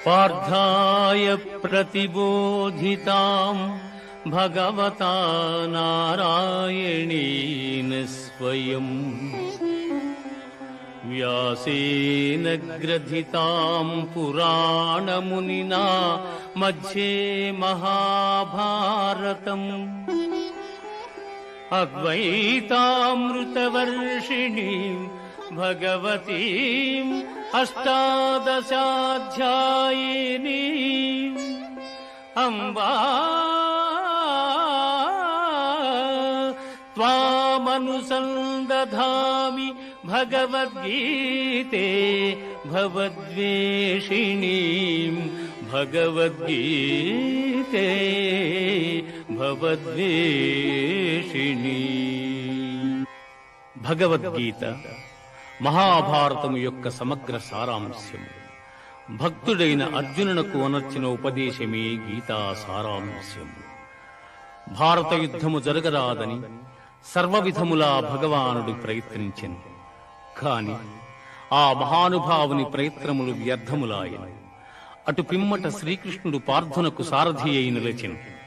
పార్థాయ ప్రతిబోధితాం భగవతా నారాయణేన స్వయం వ్యాసేన గ్రథితాం పురాణమునినా మధ్యే మహాభారతం అద్వైతామృతవర్షిణీం భగవతీం అష్టాదశాధ్యాయినీం అంబా త్వామనుసందధామి భగవద్గీతే భవద్వేషిణీం భగవద్గీతే భవద్వేషిణీం. భగవద్గీత మహాభారతము యొక్క సమగ్ర సారాంశము. భక్తుడైన అర్జునునకు అనర్చిన ఉపదేశమే గీతా సారాంశము. భారత యుద్ధము జరగరాదని సర్వవిధములా భగవానుడు ప్రయత్నించెను. కాని ఆ మహానుభావుని ప్రయత్నములు వ్యర్థములాయను. అటు పిమ్మట శ్రీకృష్ణుడు పార్థునకు సారథి అయి నిలిచెను.